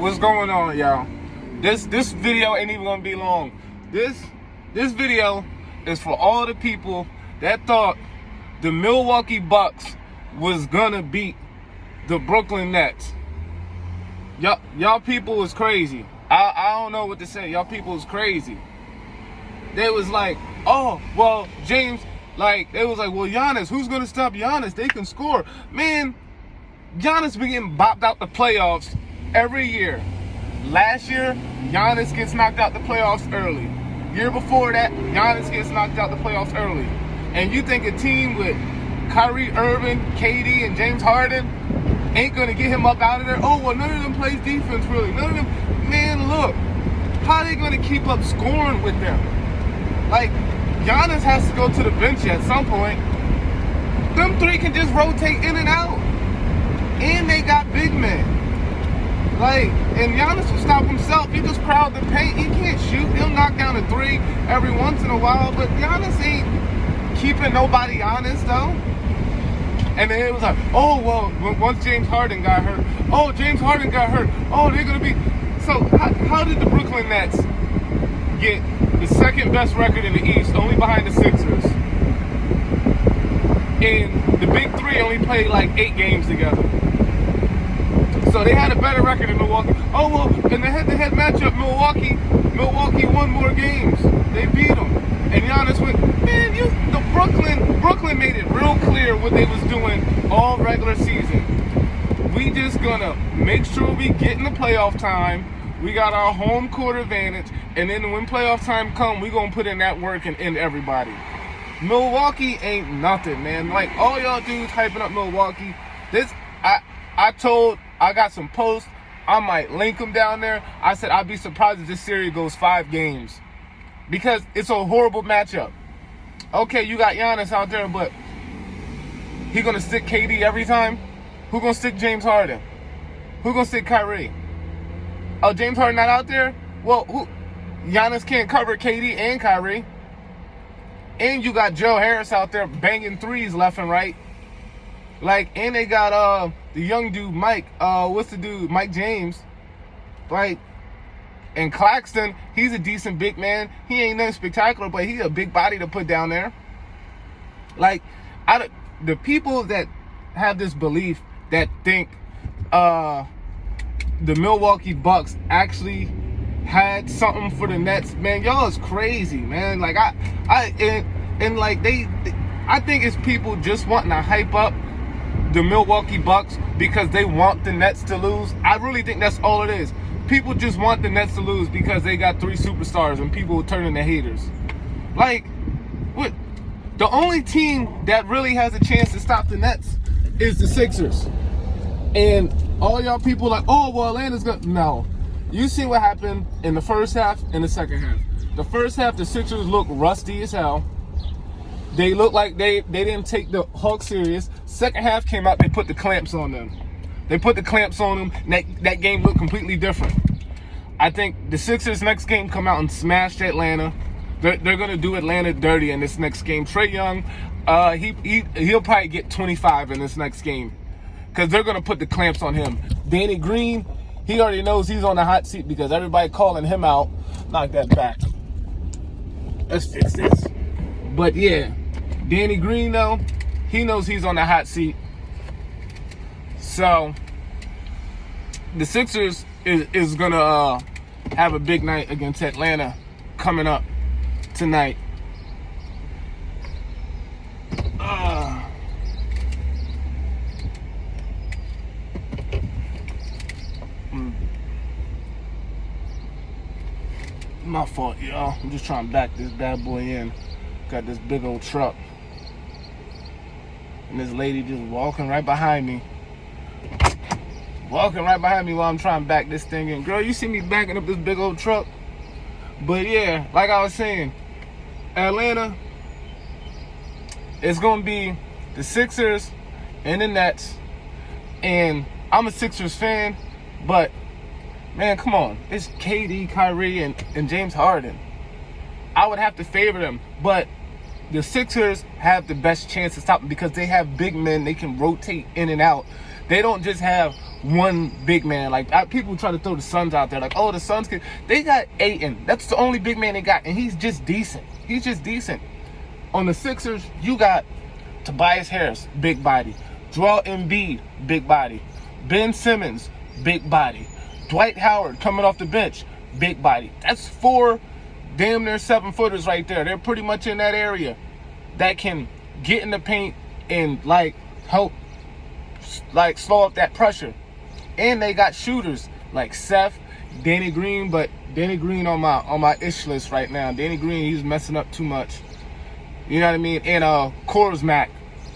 what's going on, y'all? This video ain't even gonna be long. This video is for all the people that thought the Milwaukee Bucks was gonna beat the Brooklyn Nets. Y'all people was crazy. I don't know what to say. Y'all people was crazy. They was like, oh, well, James, like, they was like, well, Giannis, who's gonna stop Giannis? They can score. Man, Giannis been getting bopped out the playoffs every year. Last year, Giannis gets knocked out the playoffs early. Year before that, Giannis gets knocked out the playoffs early. And you think a team with Kyrie Irving, KD, and James Harden ain't gonna get him up out of there? Oh, well, none of them plays defense, really. None of them. Man, look, how are they gonna keep up scoring with them? Like, Giannis has to go to the bench at some point. Them three can just rotate in and out. And they got big men. Like, and Giannis will stop himself. He just crowd the paint. He can't shoot. He'll knock down a three every once in a while. But Giannis ain't keeping nobody honest, though. And then it was like, oh, well, once James Harden got hurt. Oh, James Harden got hurt. Oh, they're going to be... So, how did the Brooklyn Nets get the second best record in the East, only behind the Sixers? And the Big Three only played like 8 games together. So they had a better record than Milwaukee. Oh, well, in the head-to-head matchup, Milwaukee won more games. They beat them. And Giannis went, man, Brooklyn made it real clear what they was doing all regular season. We just gonna make sure we get in the playoff time. We got our home court advantage. And then when playoff time come, we gonna put in that work and end everybody. Milwaukee ain't nothing, man. Like, all y'all dudes hyping up Milwaukee. I got some posts. I might link them down there. I said I'd be surprised if this series goes 5 games. Because it's a horrible matchup. Okay, you got Giannis out there, but he gonna stick KD every time? Who gonna stick James Harden? Who gonna stick Kyrie? Oh, James Harden not out there? Well, Giannis can't cover KD and Kyrie. And you got Joe Harris out there banging threes left and right. Like, and they got the young dude, Mike, Mike James. Like, and Claxton, he's a decent big man. He ain't nothing spectacular, but he's a big body to put down there. Like, the people that have this belief that think the Milwaukee Bucks actually had something for the Nets, man, y'all is crazy, man. Like, I think it's people just wanting to hype up the Milwaukee Bucks because they want the Nets to lose. I really think that's all it is. People just want the Nets to lose because they got 3 superstars and people turn into haters. Like, what? The only team that really has a chance to stop the Nets is the Sixers. And all y'all people like, oh, well, Atlanta's gonna... No. You see what happened in the first half and the second half. The first half, the Sixers look rusty as hell. They look like they didn't take the Hawks serious. Second half came out, they put the clamps on them. They put the clamps on them. That game looked completely different. I think the Sixers next game come out and smash Atlanta. They're going to do Atlanta dirty in this next game. Trae Young, he'll probably get 25 in this next game because they're going to put the clamps on him. Danny Green, he already knows he's on the hot seat because everybody calling him out. Knock that back. Let's fix this. But yeah, Danny Green, though, he knows he's on the hot seat. So the Sixers is going to have a big night against Atlanta coming up tonight. My fault, y'all. I'm just trying to back this bad boy in. Got this big old truck. And this lady just walking right behind me. Walking right behind me while I'm trying to back this thing in. Girl, you see me backing up this big old truck? But yeah, like I was saying, Atlanta, it's going to be the Sixers and the Nets. And I'm a Sixers fan, but, man, come on. It's KD, Kyrie, and James Harden. I would have to favor them, but the Sixers have the best chance to stop them because they have big men. They can rotate in and out. They don't just have one big man. Like people try to throw the Suns out there, like, oh, the Suns can. They got Ayton. That's the only big man they got, and he's just decent. He's just decent. On the Sixers, you got Tobias Harris, big body. Joel Embiid, big body. Ben Simmons, big body. Dwight Howard coming off the bench, big body. That's 4 damn near 7-footers right there. They're pretty much in that area that can get in the paint and like help like slow up that pressure. And they got shooters like Seth, Danny Green, but Danny Green on my ish list right now. Danny Green, he's messing up too much. You know what I mean? And Korsmack,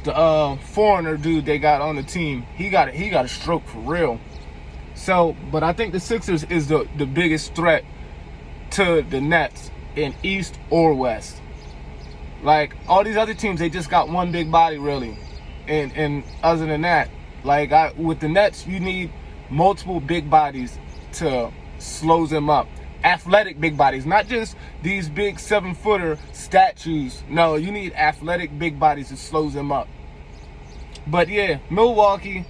the foreigner dude they got on the team, he got a stroke for real. So, but I think the Sixers is the biggest threat to the Nets in East or West. Like all these other teams, they just got one big body really. And other than that, like with the Nets, you need multiple big bodies to slow them up. Athletic big bodies, not just these big 7-footer statues. No, you need athletic big bodies to slow them up. But yeah, Milwaukee,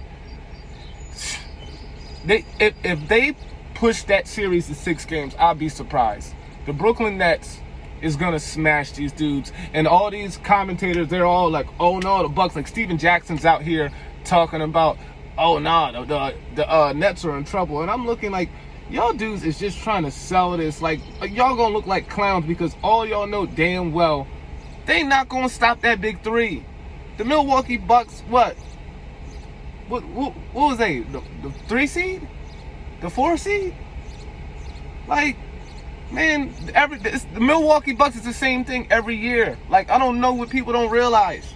if they push that series to 6 games, I'll be surprised. The Brooklyn Nets is gonna smash these dudes, and all these commentators, they're all like, oh no, the Bucks. Like Steven Jackson's out here talking about, oh no, the Nets are in trouble, and I'm looking like, y'all dudes is just trying to sell this. Like y'all gonna look like clowns because all y'all know damn well they not gonna stop that big 3. The Milwaukee Bucks, what was they? The 3 seed? The 4 seed? Like, man, the Milwaukee Bucks is the same thing every year. Like, I don't know what people don't realize.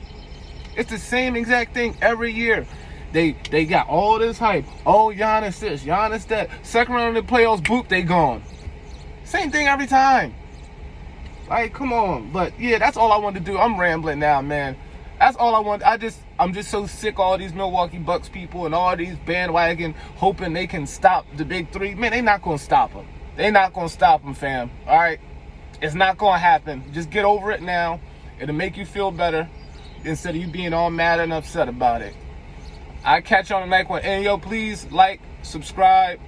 It's the same exact thing every year. They got all this hype. Oh, Giannis this, Giannis that. Second round of the playoffs, boop, they gone. Same thing every time. Like, come on. But yeah, that's all I wanted to do. I'm rambling now, man. That's all I want. I'm just so sick of all these Milwaukee Bucks people and all these bandwagon hoping they can stop the big 3. Man, they not gonna stop them. They not gonna stop them, fam. All right, it's not gonna happen. Just get over it now. It'll make you feel better instead of you being all mad and upset about it. I catch you on the next one. And yo, please like, subscribe,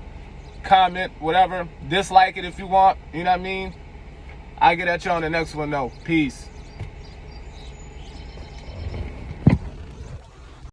comment, whatever. Dislike it if you want. You know what I mean? I get at you on the next one though. Peace.